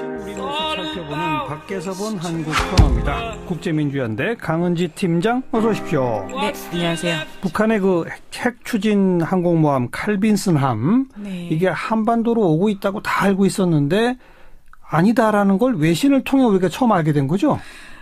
우리 뉴스 살펴보는 밖에서 본 한국 코너입니다. 국제민주연대 강은지 팀장 어서 오십시오. 네, 안녕하세요. 북한의 그 핵 추진 항공모함 칼빈슨함 네. 이게 한반도로 오고 있다고 다 알고 있었는데 아니다라는 걸 외신을 통해 우리가 처음 알게 된 거죠?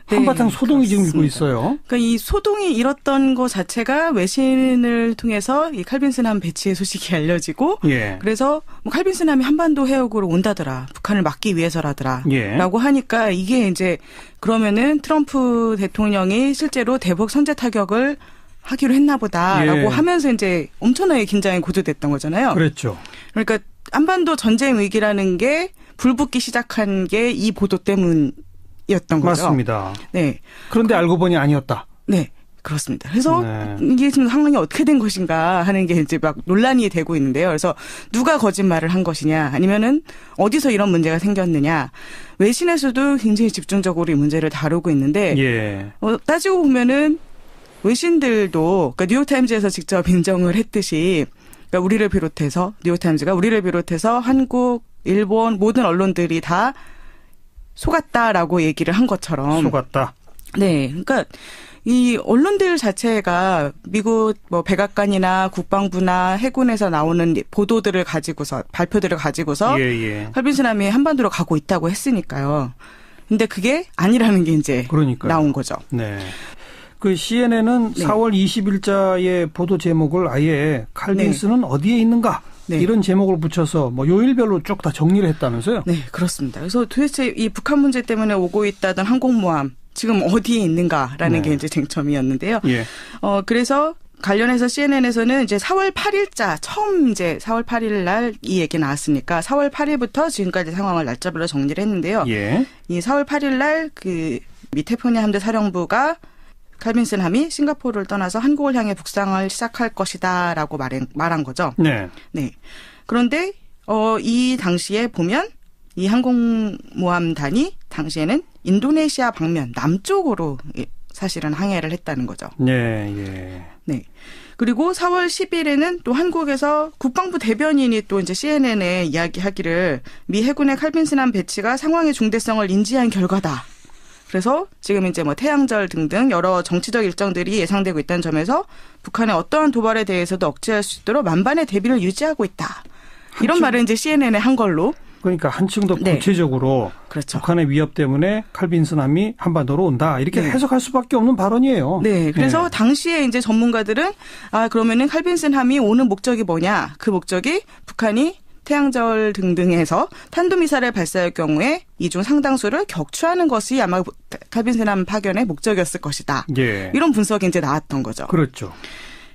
네, 한바탕 소동이 지금 일고 그렇습니다. 있어요. 그러니까 이 소동이 일었던 것 자체가 외신을 통해서 이 칼빈슨함 배치의 소식이 알려지고, 예. 그래서 뭐 칼빈슨함이 한반도 해역으로 온다더라, 북한을 막기 위해서라더라, 예. 라고 하니까 이게 이제 그러면은 트럼프 대통령이 실제로 대북 선제 타격을 하기로 했나 보다라고 예. 하면서 이제 엄청나게 긴장이 고조됐던 거잖아요. 그랬죠. 그러니까 한반도 전쟁 위기라는 게 불붙기 시작한 게 이 보도 때문이었던 거죠. 맞습니다. 네. 그런데 알고 보니 아니었다. 네. 그렇습니다. 그래서 네. 이게 지금 상황이 어떻게 된 것인가 하는 게 이제 막 논란이 되고 있는데요. 그래서 누가 거짓말을 한 것이냐, 아니면은 어디서 이런 문제가 생겼느냐. 외신에서도 굉장히 집중적으로 이 문제를 다루고 있는데, 예. 따지고 보면은 외신들도, 그러니까 뉴욕타임즈에서 직접 인정을 했듯이, 그러니까 우리를 비롯해서, 뉴욕타임즈가 우리를 비롯해서 한국, 일본 모든 언론들이 다 속았다라고 얘기를 한 것처럼. 속았다. 네. 그러니까 이 언론들 자체가 미국 뭐 백악관이나 국방부나 해군에서 나오는 보도들을 가지고서, 발표들을 가지고서 예. 칼빈슨함이 한반도로 가고 있다고 했으니까요. 근데 그게 아니라는 게 이제 그러니까요. 나온 거죠. 네. 그 CNN은 네. 4월 20일자의 보도 제목을 아예 칼빈슨은 어디에 있는가 네. 이런 제목을 붙여서 뭐 요일별로 쭉 다 정리를 했다면서요? 네, 그렇습니다. 그래서 도대체 이 북한 문제 때문에 오고 있다던 항공모함 지금 어디에 있는가라는 네. 게 이제 쟁점이었는데요. 예. 그래서 관련해서 CNN에서는 이제 4월 8일자 처음 이제 4월 8일 날 이 얘기 나왔으니까 4월 8일부터 지금까지 상황을 날짜별로 정리를 했는데요. 예. 이 4월 8일 날 그 미 태평양 함대 사령부가 칼빈슨함이 싱가포르를 떠나서 한국을 향해 북상을 시작할 것이다라고 말한 거죠. 네. 네. 그런데 이 당시에 보면 이 항공모함단이 당시에는 인도네시아 방면 남쪽으로 사실은 항해를 했다는 거죠. 예. 네. 그리고 4월 10일에는 또 한국에서 국방부 대변인이 또 이제 CNN에 이야기하기를 미 해군의 칼빈슨함 배치가 상황의 중대성을 인지한 결과다. 그래서 지금 이제 뭐 태양절 등등 여러 정치적 일정들이 예상되고 있다는 점에서 북한의 어떠한 도발에 대해서도 억제할 수 있도록 만반의 대비를 유지하고 있다. 이런 말을 이제 CNN에 한 걸로. 그러니까 한층 더 네. 구체적으로 그렇죠. 북한의 위협 때문에 칼빈슨함이 한반도로 온다. 이렇게 네. 해석할 수밖에 없는 발언이에요. 네. 그래서 당시에 이제 전문가들은 그러면은 칼빈슨함이 오는 목적이 뭐냐? 그 목적이 북한이 태양절 등등에서 탄도미사일을 발사할 경우에 이 중 상당수를 격추하는 것이 아마 칼빈슨함 파견의 목적이었을 것이다. 예. 이런 분석이 이제 나왔던 거죠. 그렇죠.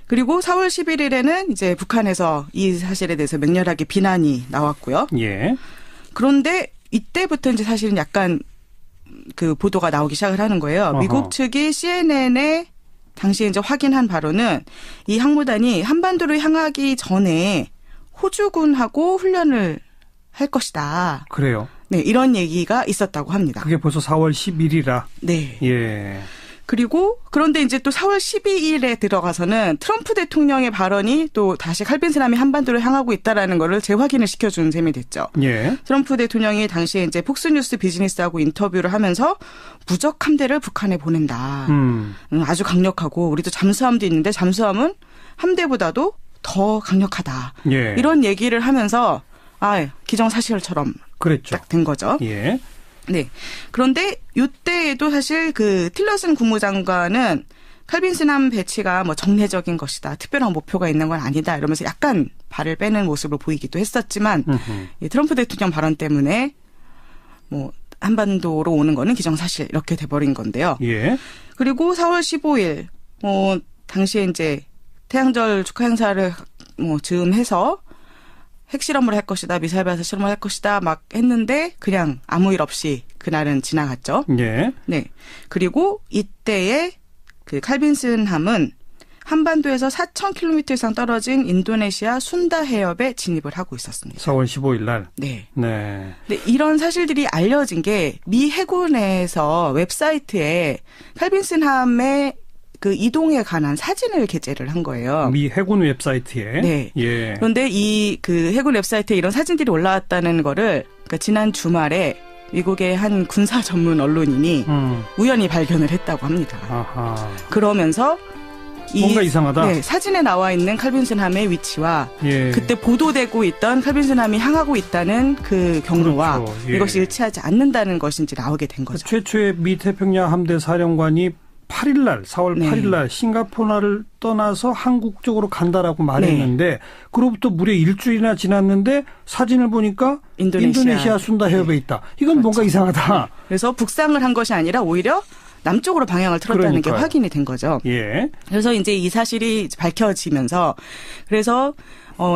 그리고 4월 11일에는 이제 북한에서 이 사실에 대해서 맹렬하게 비난이 나왔고요. 예. 그런데 이때부터 이제 사실은 약간 그 보도가 나오기 시작을 하는 거예요. 어허. 미국 측이 CNN에 당시에 이제 확인한 바로는 이 항모단이 한반도를 향하기 전에 호주군하고 훈련을 할 것이다. 그래요. 네, 이런 얘기가 있었다고 합니다. 그게 벌써 4월 10일이라. 네. 예. 그리고 그런데 이제 또 4월 12일에 들어가서는 트럼프 대통령의 발언이 또 다시 칼빈슨함이 한반도를 향하고 있다라는 거를 재확인을 시켜준 셈이 됐죠. 예. 트럼프 대통령이 당시에 이제 폭스뉴스 비즈니스하고 인터뷰를 하면서 무적 함대를 북한에 보낸다. 아주 강력하고 우리도 잠수함도 있는데 잠수함은 함대보다도 더 강력하다. 예. 이런 얘기를 하면서 기정사실처럼 그랬죠. 딱 된 거죠. 예. 네. 그런데 이때에도 사실 그 틸러슨 국무장관은 칼빈슨함 배치가 뭐 정례적인 것이다. 특별한 목표가 있는 건 아니다. 이러면서 약간 발을 빼는 모습을 보이기도 했었지만 이 트럼프 대통령 발언 때문에 뭐 한반도로 오는 거는 기정사실 이렇게 돼버린 건데요. 예. 그리고 4월 15일 당시에 이제 태양절 축하 행사를 즈음해서 핵실험을 할 것이다. 미사일 발사 실험을 할 것이다. 막 했는데 그냥 아무 일 없이 그날은 지나갔죠. 예. 네. 그리고 이때에 그 칼빈슨함은 한반도에서 4,000km 이상 떨어진 인도네시아 순다 해협에 진입을 하고 있었습니다. 4월 15일 날. 네. 네. 근데 이런 사실들이 알려진 게 미 해군에서 웹사이트에 칼빈슨함의 그 이동에 관한 사진을 게재를 한 거예요. 미 해군 웹사이트에. 네. 예. 그런데 이 그 해군 웹사이트에 이런 사진들이 올라왔다는 거를 그러니까 지난 주말에 미국의 한 군사 전문 언론인이 우연히 발견을 했다고 합니다. 아하. 그러면서 뭔가 이상하다. 네, 사진에 나와 있는 칼빈슨함의 위치와 예. 그때 보도되고 있던 칼빈슨함이 향하고 있다는 그 경로와 그렇죠. 예. 이것이 일치하지 않는다는 것이 이제 나오게 된 거죠. 최초의 미 태평양 함대 사령관이 8일 8일날 싱가포르를 떠나서 한국 쪽으로 간다라고 말했는데 그로부터 무려 일주일이나 지났는데 사진을 보니까 인도네시아 순다 해협에 있다. 이건 그렇죠. 뭔가 이상하다. 그래서 북상을 한 것이 아니라 오히려 남쪽으로 방향을 틀었다는 게 확인이 된 거죠. 예. 그래서 이제 이 사실이 밝혀지면서 그래서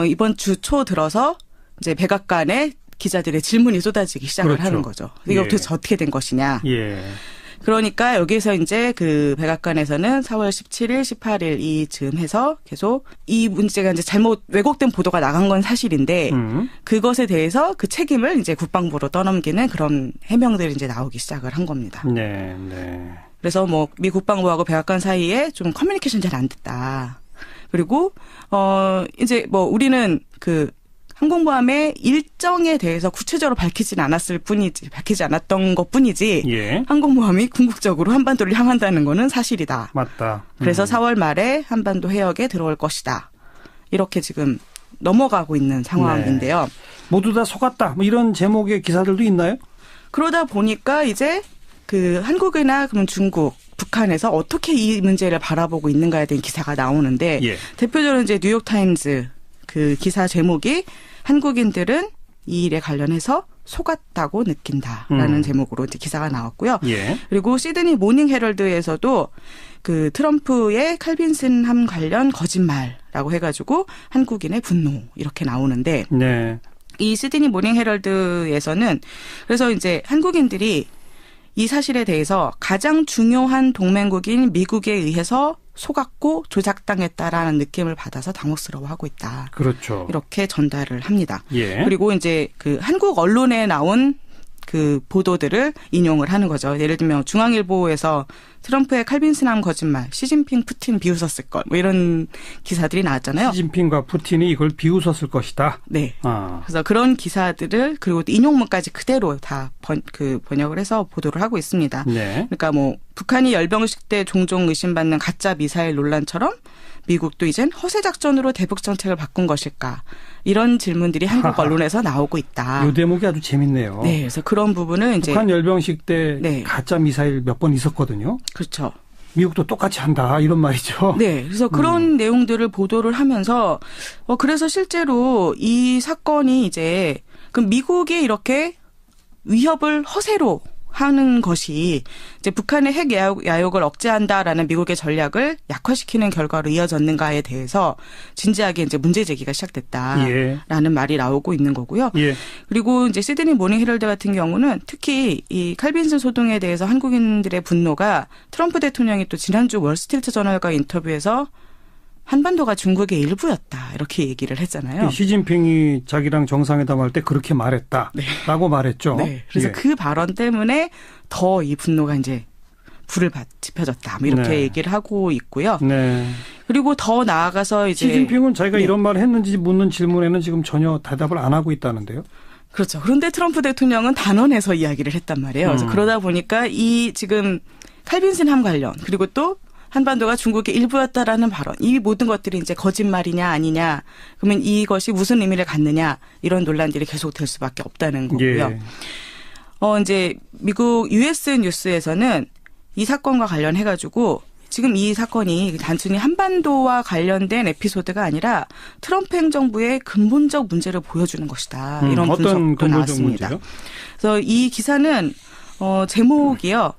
이번 주 초 들어서 이제 백악관에 기자들의 질문이 쏟아지기 시작을 그렇죠. 하는 거죠. 이게 도대체 어떻게 된 것이냐. 예. 그러니까 여기서 이제 그 백악관에서는 4월 17일, 18일 이쯤 해서 계속 이 문제가 이제 잘못 왜곡된 보도가 나간 건 사실인데 그것에 대해서 그 책임을 이제 국방부로 떠넘기는 그런 해명들이 이제 나오기 시작을 한 겁니다. 네, 네. 그래서 뭐 미 국방부하고 백악관 사이에 좀 커뮤니케이션 잘 안 됐다. 그리고 이제 뭐 우리는 그 항공모함의 일정에 대해서 구체적으로 밝히지 않았던 것뿐이지 예. 항공모함이 궁극적으로 한반도를 향한다는 거는 사실이다. 맞다. 그래서 4월 말에 한반도 해역에 들어올 것이다. 이렇게 지금 넘어가고 있는 상황인데요. 네. 모두 다 속았다. 뭐 이런 제목의 기사들도 있나요? 그러다 보니까 이제 그 한국이나 그러면 중국, 북한에서 어떻게 이 문제를 바라보고 있는가에 대한 기사가 나오는데 예. 대표적으로 이제 뉴욕타임즈 그 기사 제목이 한국인들은 이 일에 관련해서 속았다고 느낀다라는 제목으로 이제 기사가 나왔고요. 예. 그리고 시드니 모닝 헤럴드에서도 그 트럼프의 칼빈슨함 관련 거짓말라고 해가지고 한국인의 분노 이렇게 나오는데 네. 이 시드니 모닝 헤럴드에서는 그래서 이제 한국인들이 이 사실에 대해서 가장 중요한 동맹국인 미국에 의해서 속았고 조작당했다라는 느낌을 받아서 당혹스러워하고 있다. 그렇죠. 이렇게 전달을 합니다. 예. 그리고 이제 그 한국 언론에 나온 그 보도들을 인용을 하는 거죠. 예를 들면 중앙일보에서 트럼프의 칼빈슨함 거짓말, 시진핑, 푸틴 비웃었을 것, 뭐 이런 기사들이 나왔잖아요. 시진핑과 푸틴이 이걸 비웃었을 것이다. 네. 그래서 그런 기사들을 그리고 인용문까지 그대로 다 번역을 해서 보도를 하고 있습니다. 네. 그러니까 뭐 북한이 열병식 때 종종 의심받는 가짜 미사일 논란처럼 미국도 이젠 허세 작전으로 대북 정책을 바꾼 것일까? 이런 질문들이 한국 언론에서 나오고 있다. 이 대목이 아주 재밌네요. 네, 그래서 그런 부분은 이제 북한 열병식 때 네. 가짜 미사일 몇 번 있었거든요. 그렇죠. 미국도 똑같이 한다 이런 말이죠. 네, 그래서 그런 내용들을 보도를 하면서 그래서 실제로 이 사건이 이제 그 미국이 이렇게 위협을 허세로 하는 것이 이제 북한의 핵 야욕을 억제한다라는 미국의 전략을 약화시키는 결과로 이어졌는가에 대해서 진지하게 이제 문제 제기가 시작됐다라는 말이 나오고 있는 거고요. 예. 그리고 이제 시드니 모닝 헤럴드 같은 경우는 특히 이 칼빈슨 소동에 대해서 한국인들의 분노가 트럼프 대통령이 또 지난주 월스트리트 저널과 인터뷰에서 한반도가 중국의 일부였다 이렇게 얘기를 했잖아요. 시진핑이 자기랑 정상회담할 때 그렇게 말했다라고 말했죠. 네. 그래서 예. 그 발언 때문에 더 이 분노가 이제 불을 지펴졌다. 뭐 이렇게 얘기를 하고 있고요. 네. 그리고 더 나아가서 이제 시진핑은 자기가 이런 말을 했는지 묻는 질문에는 지금 전혀 대답을 안 하고 있다는데요. 그렇죠. 그런데 트럼프 대통령은 단언해서 이야기를 했단 말이에요. 그래서 그러다 보니까 이 지금 칼빈슨함 관련 그리고 또 한반도가 중국의 일부였다라는 발언. 이 모든 것들이 이제 거짓말이냐 아니냐. 그러면 이것이 무슨 의미를 갖느냐. 이런 논란들이 계속될 수밖에 없다는 거고요. 예. 이제 미국 US 뉴스에서는 이 사건과 관련해가지고 지금 이 사건이 단순히 한반도와 관련된 에피소드가 아니라 트럼프 행정부의 근본적 문제를 보여주는 것이다. 이런 분석도 나왔습니다. 문제요? 그래서 이 기사는 제목이요.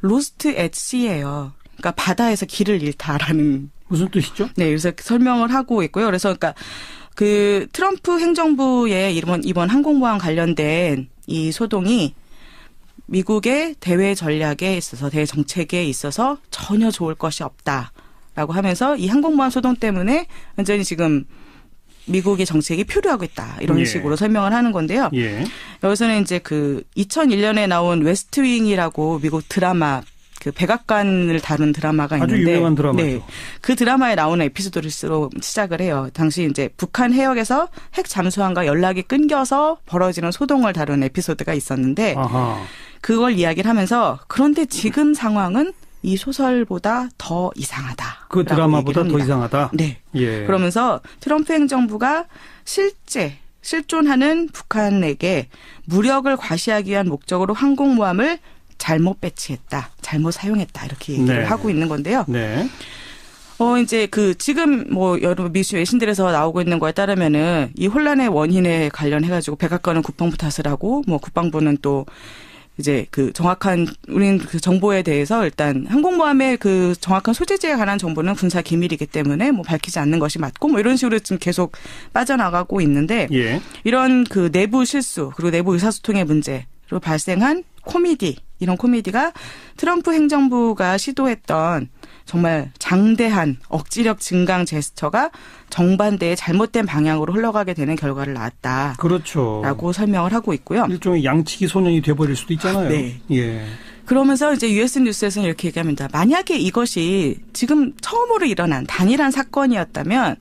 Lost at Sea예요. 그러니까 바다에서 길을 잃다라는 무슨 뜻이죠? 네, 그래서 설명을 하고 있고요. 그래서 그러니까 그 트럼프 행정부의 이번 항공모함 관련된 이 소동이 미국의 대외 전략에 있어서 대외 정책에 있어서 전혀 좋을 것이 없다라고 하면서 이 항공모함 소동 때문에 완전히 지금 미국의 정책이 표류하고 있다. 이런 식으로 설명을 하는 건데요. 여기서는 이제 그 2001년에 나온 웨스트윙이라고 미국 드라마 그 백악관을 다룬 드라마가 아주 있는데 유명한 드라마죠. 네, 그 드라마에 나오는 에피소드를 시작을 해요. 당시 이제 북한 해역에서 핵 잠수함과 연락이 끊겨서 벌어지는 소동을 다룬 에피소드가 있었는데 아하. 그걸 이야기를 하면서 그런데 지금 상황은 이 소설보다 더 이상하다. 그 드라마보다 더 이상하다. 네. 예. 그러면서 트럼프 행정부가 실존하는 북한에게 무력을 과시하기 위한 목적으로 항공모함을 잘못 배치했다, 잘못 사용했다 이렇게 얘기를 네. 하고 있는 건데요. 네. 이제 지금 여러 미수 외신들에서 나오고 있는 거에 따르면은 이 혼란의 원인에 관련해가지고 백악관은 국방부 탓을 하고 국방부는 또 이제 그 정확한 우리는 그 정보에 대해서 일단 항공모함의 그 정확한 소재지에 관한 정보는 군사 기밀이기 때문에 밝히지 않는 것이 맞고 이런 식으로 지금 계속 빠져나가고 있는데 예. 이런 그 내부 실수 그리고 내부 의사소통의 문제로 발생한 이런 코미디가 트럼프 행정부가 시도했던 정말 장대한 억지력 증강 제스처가 정반대의 잘못된 방향으로 흘러가게 되는 결과를 낳았다. 그렇죠. 라고 설명을 하고 있고요. 일종의 양치기 소년이 돼버릴 수도 있잖아요. 네. 예. 그러면서 이제 US 뉴스에서는 이렇게 얘기합니다. 만약에 이것이 지금 처음으로 일어난 단일한 사건이었다면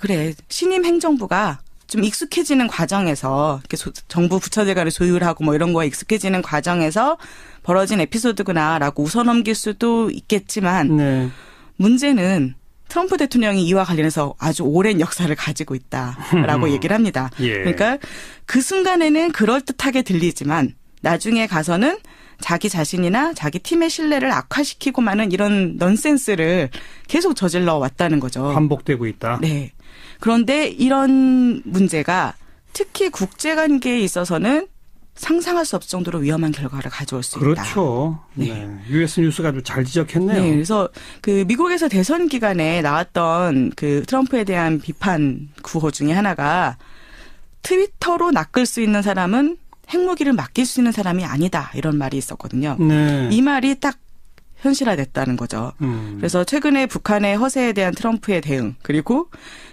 그래 신임 행정부가 좀 익숙해지는 과정에서 이렇게 정부 부처들 간의 조율하고 이런 거에 익숙해지는 과정에서 벌어진 에피소드구나라고 웃어넘길 수도 있겠지만 네. 문제는 트럼프 대통령이 이와 관련해서 아주 오랜 역사를 가지고 있다라고 얘기를 합니다. 예. 그러니까 그 순간에는 그럴듯하게 들리지만 나중에 가서는 자기 자신이나 자기 팀의 신뢰를 악화시키고 마는 이런 넌센스를 계속 저질러 왔다는 거죠. 반복되고 있다. 네. 그런데 이런 문제가 특히 국제관계에 있어서는 상상할 수 없을 정도로 위험한 결과를 가져올 수 있다. 그렇죠. 네. 네. US 뉴스가 아주 잘 지적했네요. 네. 그래서 그 미국에서 대선 기간에 나왔던 그 트럼프에 대한 비판 구호 중에 하나가 트위터로 낚을 수 있는 사람은 핵무기를 맡길 수 있는 사람이 아니다. 이런 말이 있었거든요. 네. 이 말이 딱 현실화됐다는 거죠. 그래서 최근에 북한의 허세에 대한 트럼프의 대응 그리고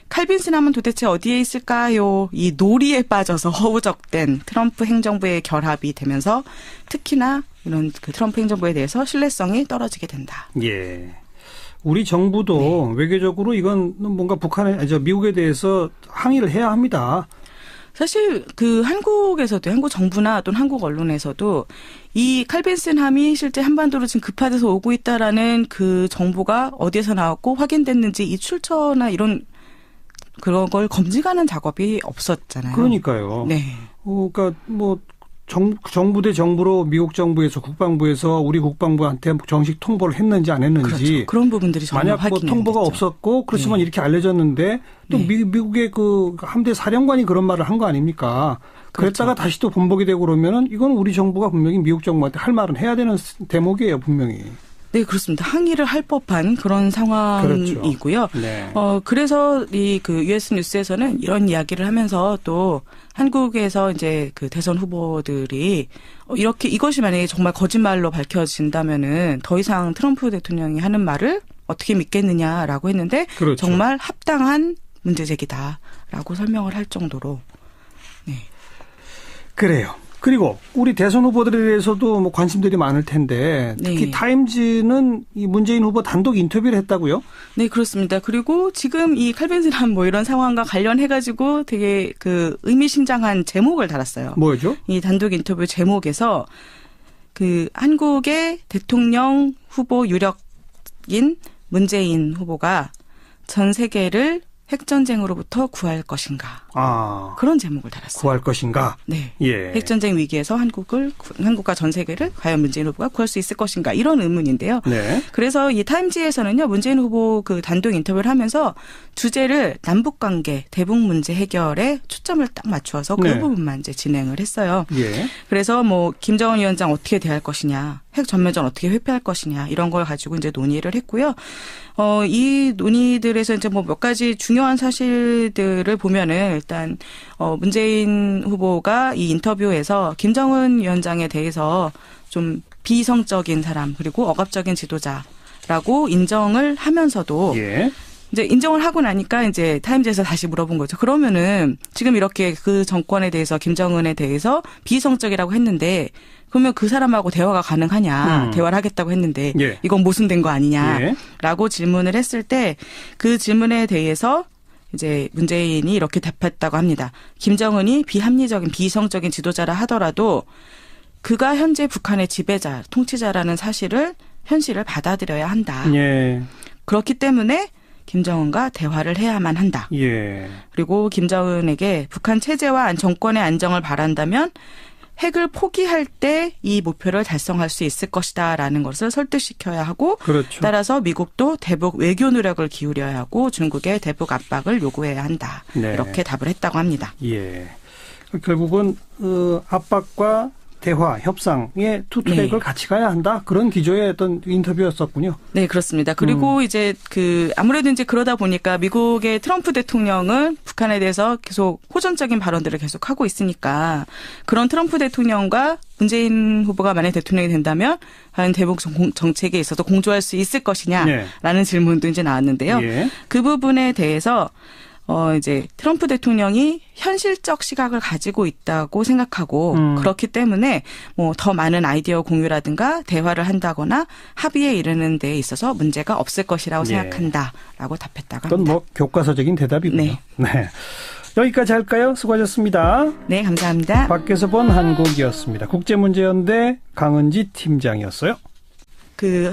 칼빈 스남은 도대체 어디에 있을까요? 이 놀이에 빠져서 허우적된 트럼프 행정부의 결합이 되면서 특히나 이런 그 트럼프 행정부에 대해서 신뢰성이 떨어지게 된다. 예. 우리 정부도 외교적으로 이건 뭔가 미국에 대해서 항의를 해야 합니다. 사실 그 한국에서도 한국 정부나 또는 한국 언론에서도 이 칼빈 스남이 실제 한반도로 지금 급파돼서 오고 있다라는 그 정보가 어디에서 나왔고 확인됐는지 이 출처나 그런 걸 검증하는 작업이 없었잖아요. 그러니까요. 네. 그러니까 정부 대 정부로 미국 정부에서 국방부에서 우리 국방부한테 정식 통보를 했는지 안 했는지. 그렇죠. 그런 부분들이 정말 만약 확인이 통보가 됐죠. 없었고 그렇지만 네. 이렇게 알려졌는데 또 네. 미국의 그 함대 사령관이 그런 말을 한 거 아닙니까? 그랬다가 그렇죠. 다시 또 번복이 되고 그러면은 이건 우리 정부가 분명히 미국 정부한테 할 말은 해야 되는 대목이에요, 분명히. 네, 그렇습니다. 항의를 할 법한 그런 상황이고요. 그렇죠. 네. 그래서 그 US 뉴스에서는 이런 이야기를 하면서 또 한국에서 이제 그 대선 후보들이 이것이 만약에 정말 거짓말로 밝혀진다면은 더 이상 트럼프 대통령이 하는 말을 어떻게 믿겠느냐라고 했는데 그렇죠. 정말 합당한 문제 제기다라고 설명을 할 정도로. 네. 그래요. 그리고 우리 대선 후보들에 대해서도 관심들이 많을 텐데 특히 네. 타임즈는 이 문재인 후보 단독 인터뷰를 했다고요? 네, 그렇습니다. 그리고 지금 이 칼빈 스남 이런 상황과 관련해가지고 되게 그 의미심장한 제목을 달았어요. 뭐죠? 이 단독 인터뷰 제목에서 그 한국의 대통령 후보 유력인 문재인 후보가 전 세계를 핵전쟁으로부터 구할 것인가. 그런 제목을 달았어요. 구할 것인가. 네. 예. 핵전쟁 위기에서 한국과 전 세계를 과연 문재인 후보가 구할 수 있을 것인가. 이런 의문인데요. 네. 그래서 이 타임지에서는요, 문재인 후보 그 단독 인터뷰를 하면서 주제를 남북관계, 대북 문제 해결에 초점을 딱 맞추어서 그 네. 부분만 이제 진행을 했어요. 예. 그래서 김정은 위원장 어떻게 대할 것이냐, 핵 전면전 어떻게 회피할 것이냐, 이런 걸 가지고 이제 논의를 했고요. 이 논의들에서 이제 몇 가지 중요한 사실들을 보면은 일단, 문재인 후보가 이 인터뷰에서 김정은 위원장에 대해서 좀 비이성적인 사람, 그리고 억압적인 지도자라고 인정을 하면서도, 예. 이제 인정을 하고 나니까 이제 타임즈에서 다시 물어본 거죠. 그러면은 지금 이렇게 그 정권에 대해서 김정은에 대해서 비이성적이라고 했는데 그러면 그 사람하고 대화가 가능하냐. 대화를 하겠다고 했는데 예. 이건 모순된 거 아니냐라고 질문을 했을 때 그 질문에 대해서 이제 문재인이 이렇게 답했다고 합니다. 김정은이 비합리적인 비이성적인 지도자라 하더라도 그가 현재 북한의 지배자, 통치자라는 현실을 받아들여야 한다. 예. 그렇기 때문에 김정은과 대화를 해야만 한다. 예. 그리고 김정은에게 북한 체제와 정권의 안정을 바란다면 핵을 포기할 때 이 목표를 달성할 수 있을 것이다라는 것을 설득시켜야 하고 그렇죠. 따라서 미국도 대북 외교 노력을 기울여야 하고 중국의 대북 압박을 요구해야 한다. 네. 이렇게 답을 했다고 합니다. 예. 결국은 압박과 대화, 협상의 투트랙을 네. 같이 가야 한다. 그런 기조의 어떤 인터뷰였었군요. 네, 그렇습니다. 그리고 이제 아무래도 이제 그러다 보니까 미국의 트럼프 대통령은 북한에 대해서 계속 호전적인 발언들을 계속 하고 있으니까 그런 트럼프 대통령과 문재인 후보가 만약 대통령이 된다면 과연 대북 정책에 있어서 공조할 수 있을 것이냐라는 네. 질문도 이제 나왔는데요. 예. 그 부분에 대해서 이제 트럼프 대통령이 현실적 시각을 가지고 있다고 생각하고 그렇기 때문에 뭐 더 많은 아이디어 공유라든가 대화를 한다거나 합의에 이르는 데 있어서 문제가 없을 것이라고 생각한다라고 답했다고 그건 합니다. 뭐 교과서적인 대답이군요. 네. 네. 여기까지 할까요? 수고하셨습니다. 네, 감사합니다. 밖에서 본 한국이었습니다. 국제문제연대 강은지 팀장이었어요.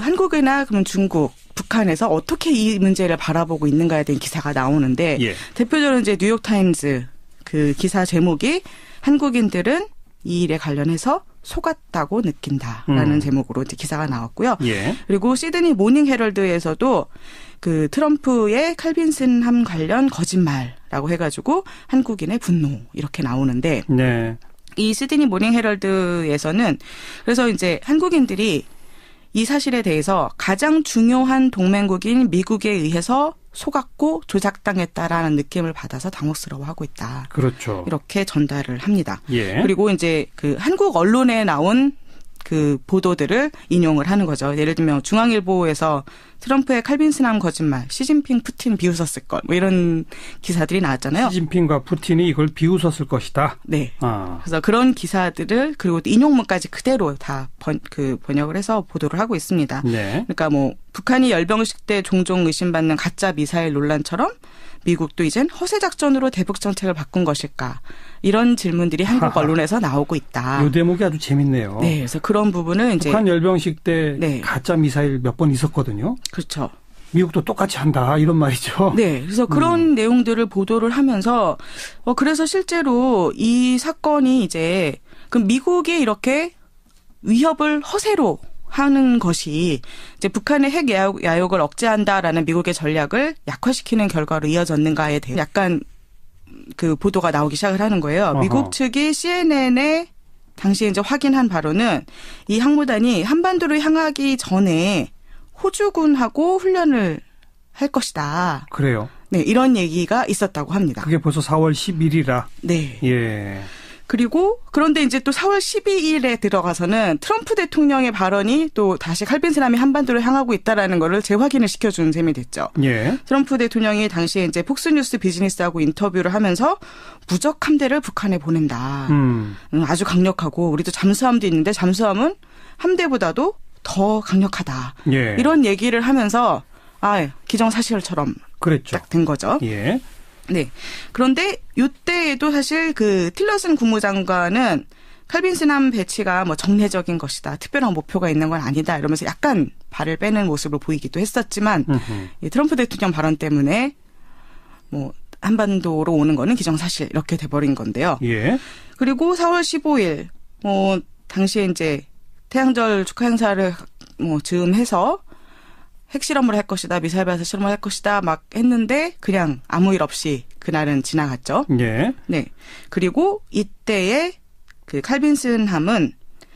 한국이나 그러면 중국, 북한에서 어떻게 이 문제를 바라보고 있는가에 대한 기사가 나오는데 예. 대표적으로 이제 뉴욕타임즈 그 기사 제목이 한국인들은 이 일에 관련해서 속았다고 느낀다라는 제목으로 이제 기사가 나왔고요. 예. 그리고 시드니 모닝 헤럴드에서도 그 트럼프의 칼빈슨함 관련 거짓말라고 해가지고 한국인의 분노 이렇게 나오는데 네. 이 시드니 모닝 헤럴드에서는 그래서 이제 한국인들이 이 사실에 대해서 가장 중요한 동맹국인 미국에 의해서 속았고 조작당했다라는 느낌을 받아서 당혹스러워하고 있다. 그렇죠. 이렇게 전달을 합니다. 예. 그리고 이제 한국 언론에 나온 그 보도들을 인용을 하는 거죠. 예를 들면 중앙일보에서 트럼프의 칼빈슨함 거짓말, 시진핑, 푸틴 비웃었을 것, 뭐 이런 기사들이 나왔잖아요. 시진핑과 푸틴이 이걸 비웃었을 것이다. 네. 그래서 그런 기사들을 그리고 인용문까지 그대로 다 번역을 해서 보도를 하고 있습니다. 네. 그러니까 뭐 북한이 열병식 때 종종 의심받는 가짜 미사일 논란처럼 미국도 이젠 허세 작전으로 대북 정책을 바꾼 것일까? 이런 질문들이 한국 언론에서 나오고 있다. 이 대목이 아주 재밌네요. 네, 그래서 그런 부분은 이제 북한 열병식 때 네. 가짜 미사일 몇 번 있었거든요. 그렇죠. 미국도 똑같이 한다 이런 말이죠. 네, 그래서 그런 내용들을 보도를 하면서 그래서 실제로 이 사건이 이제 그럼 미국이 이렇게 위협을 허세로 하는 것이 이제 북한의 핵 야욕을 억제한다라는 미국의 전략을 약화시키는 결과로 이어졌는가에 대해 약간 그 보도가 나오기 시작을 하는 거예요. 어허. 미국 측이 CNN에 당시에 이제 확인한 바로는 이 항모단이 한반도로 향하기 전에 호주군하고 훈련을 할 것이다. 그래요. 네, 이런 얘기가 있었다고 합니다. 그게 벌써 4월 10일이라. 네. 예. 그리고 그런데 이제 또 4월 12일에 들어가서는 트럼프 대통령의 발언이 또 다시 칼빈슨함이 한반도로 향하고 있다라는 거를 재확인을 시켜준 셈이 됐죠. 예. 트럼프 대통령이 당시에 이제 폭스뉴스 비즈니스하고 인터뷰를 하면서 무적 함대를 북한에 보낸다. 아주 강력하고 우리도 잠수함도 있는데 잠수함은 함대보다도 더 강력하다. 예. 이런 얘기를 하면서 기정사실처럼 그랬죠. 딱 된 거죠. 예. 네. 그런데 이때에도 사실 그 틸러슨 국무장관은 칼빈슨함 배치가 뭐 정례적인 것이다. 특별한 목표가 있는 건 아니다. 이러면서 약간 발을 빼는 모습을 보이기도 했었지만 이 트럼프 대통령 발언 때문에 뭐 한반도로 오는 거는 기정사실 이렇게 돼버린 건데요. 예. 그리고 4월 15일 당시에 이제 태양절 축하 행사를 즈음해서 핵실험을 할 것이다. 미사일 발사 실험을 할 것이다. 막 했는데 그냥 아무 일 없이 그날은 지나갔죠. 예. 네. 그리고 이때의 그 칼빈슨함은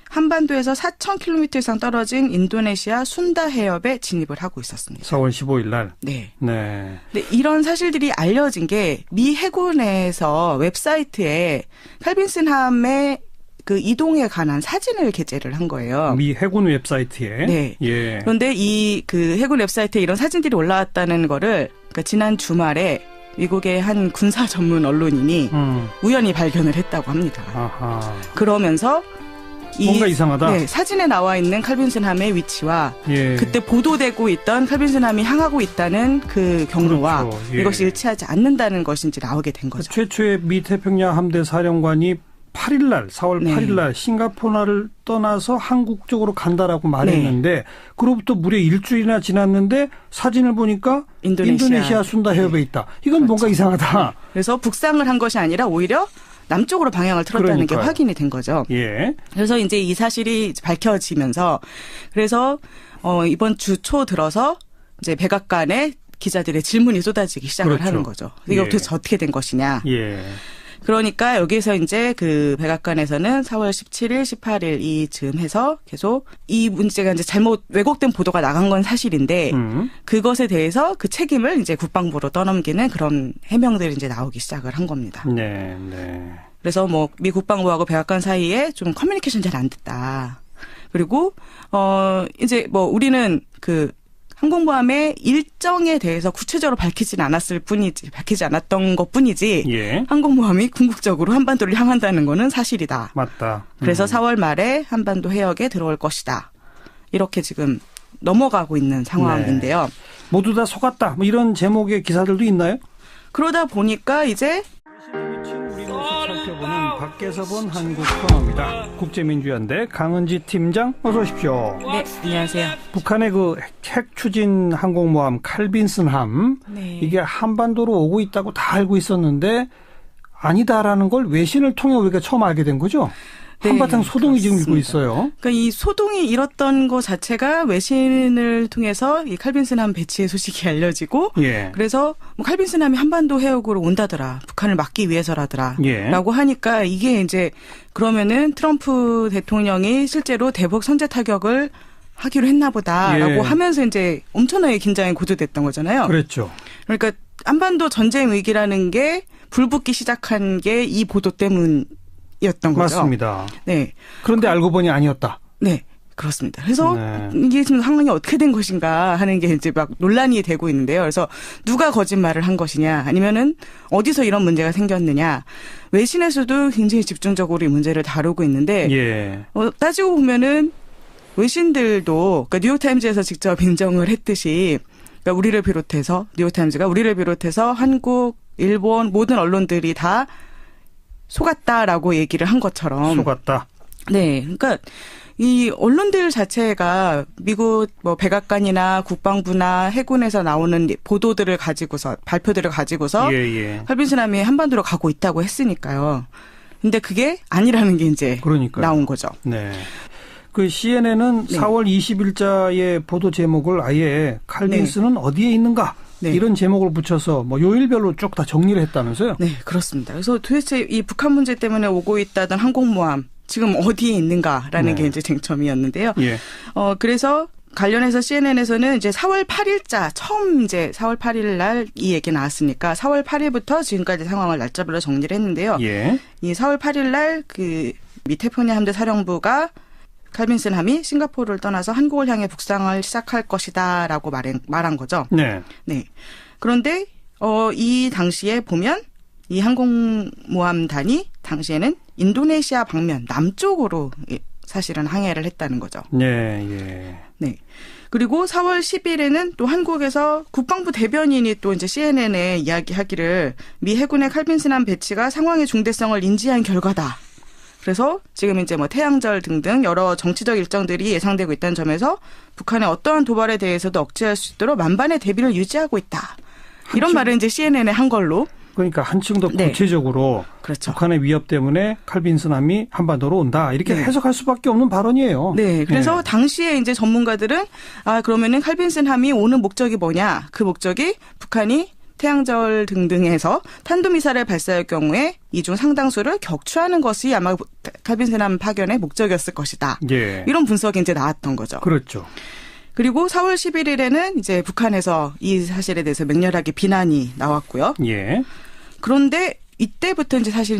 한반도에서 4,000km 이상 떨어진 인도네시아 순다 해협에 진입을 하고 있었습니다. 4월 15일 날. 네. 네. 근데 이런 사실들이 알려진 게 미 해군에서 웹사이트에 칼빈슨함의 그 이동에 관한 사진을 게재를 한 거예요. 미 해군 웹사이트에. 네. 예. 그런데 이 그 해군 웹사이트에 이런 사진들이 올라왔다는 거를 그러니까 지난 주말에 미국의 한 군사 전문 언론인이 우연히 발견을 했다고 합니다. 아하. 그러면서 뭔가 이상하다. 네, 사진에 나와 있는 칼빈슨함의 위치와 그때 보도되고 있던 칼빈슨함이 향하고 있다는 그 경로와 그렇죠. 이것이 일치하지 않는다는 것이 이제 나오게 된 거죠. 최초의 미 태평양 함대 사령관이 8일 8일날 싱가포르를 떠나서 한국 쪽으로 간다라고 말했는데 그로부터 무려 일주일이나 지났는데 사진을 보니까 인도네시아 순다 해협에 있다. 이건 그렇죠. 뭔가 이상하다. 그래서 북상을 한 것이 아니라 오히려 남쪽으로 방향을 틀었다는 게 확인이 된 거죠. 예. 그래서 이제 이 사실이 밝혀지면서 그래서 이번 주 초 들어서 이제 백악관에 기자들의 질문이 쏟아지기 시작을 하는 거죠. 이게 도대체 어떻게 된 것이냐. 예. 그러니까 여기서 이제 그 백악관에서는 4월 17일, 18일 이쯤 해서 계속 이 문제가 이제 잘못 왜곡된 보도가 나간 건 사실인데 그것에 대해서 그 책임을 이제 국방부로 떠넘기는 그런 해명들이 이제 나오기 시작을 한 겁니다. 네, 네. 그래서 뭐 미 국방부하고 백악관 사이에 좀 커뮤니케이션 잘 안 됐다. 그리고 이제 뭐 우리는 그 항공모함의 일정에 대해서 구체적으로 밝히지 않았던 것뿐이지 예. 항공모함이 궁극적으로 한반도를 향한다는 거는 사실이다. 맞다. 그래서 4월 말에 한반도 해역에 들어올 것이다. 이렇게 지금 넘어가고 있는 상황인데요. 네. 모두 다 속았다. 뭐 이런 제목의 기사들도 있나요? 그러다 보니까 이제 살펴보는 밖에서 본 한국 코너입니다. 국제민주연대 강은지 팀장 어서 오십시오. 네, 안녕하세요. 북한의 그 핵 추진 항공모함 칼빈슨함 이게 한반도로 오고 있다고 다 알고 있었는데 아니다라는 걸 외신을 통해 우리가 처음 알게 된 거죠? 한바탕 소동이 지금 일고 있어요. 그러니까 이 소동이 일었던 것 자체가 외신을 통해서 이 칼빈슨함 배치의 소식이 알려지고 그래서 뭐 칼빈슨함이 한반도 해역으로 온다더라. 북한을 막기 위해서라더라. 라고 하니까 이게 이제 그러면은 트럼프 대통령이 실제로 대북 선제 타격을 하기로 했나 보다라고 하면서 이제 엄청나게 긴장이 고조됐던 거잖아요. 그렇죠. 그러니까 한반도 전쟁 위기라는 게 불붙기 시작한 게 이 보도 때문 이었던 거죠. 맞습니다. 네. 그런데 알고 보니 아니었다. 네. 그렇습니다. 그래서 이게 지금 상황이 어떻게 된 것인가 하는 게 이제 막 논란이 되고 있는데요. 그래서 누가 거짓말을 한 것이냐 아니면은 어디서 이런 문제가 생겼느냐. 외신에서도 굉장히 집중적으로 이 문제를 다루고 있는데 따지고 보면은 외신들도 그러니까 뉴욕타임즈에서 직접 인정을 했듯이 그러니까 우리를 비롯해서 뉴욕타임즈가 우리를 비롯해서 한국, 일본 모든 언론들이 다 속았다라고 얘기를 한 것처럼. 속았다. 네. 그러니까 이 언론들 자체가 미국 뭐 백악관이나 국방부나 해군에서 나오는 보도들을 가지고서 발표들을 가지고서 칼빈슨함이 한반도로 가고 있다고 했으니까요. 근데 그게 아니라는 게 이제 나온 거죠. 네. 그 CNN은 4월 20일자의 보도 제목을 아예 칼빈슨은 어디에 있는가? 이런 제목을 붙여서 뭐 요일별로 쭉 다 정리를 했다면서요? 네, 그렇습니다. 그래서 도대체 이 북한 문제 때문에 오고 있다던 항공모함 지금 어디에 있는가라는 게 이제 쟁점이었는데요. 그래서 관련해서 CNN에서는 이제 4월 8일자 처음 이제 4월 8일 날 이 얘기 나왔으니까 4월 8일부터 지금까지 상황을 날짜별로 정리를 했는데요. 이 4월 8일 날 그 미 태평양 함대 사령부가 칼빈슨함이 싱가포르를 떠나서 한국을 향해 북상을 시작할 것이다라고 말한 거죠. 네. 그런데 이 당시에 보면 이 항공모함단이 당시에는 인도네시아 방면 남쪽으로 사실은 항해를 했다는 거죠. 네. 그리고 4월 10일에는 또 한국에서 국방부 대변인이 또 이제 CNN에 이야기하기를 미 해군의 칼빈슨함 배치가 상황의 중대성을 인지한 결과다. 그래서 지금 이제 뭐 태양절 등등 여러 정치적 일정들이 예상되고 있다는 점에서 북한의 어떠한 도발에 대해서도 억제할 수 있도록 만반의 대비를 유지하고 있다. 이런 말을 이제 CNN에 한 걸로. 그러니까 한층 더 구체적으로 북한의 위협 때문에 칼빈슨함이 한반도로 온다. 이렇게 해석할 수밖에 없는 발언이에요. 네. 그래서 당시에 이제 전문가들은 그러면은 칼빈슨함이 오는 목적이 뭐냐. 그 목적이 북한이 태양절 등등에서 탄도미사일을 발사할 경우에 이중 상당수를 격추하는 것이 아마 칼빈슨함 파견의 목적이었을 것이다. 이런 분석이 이제 나왔던 거죠. 그렇죠. 그리고 4월 11일에는 이제 북한에서 이 사실에 대해서 맹렬하게 비난이 나왔고요. 그런데 이때부터 이제 사실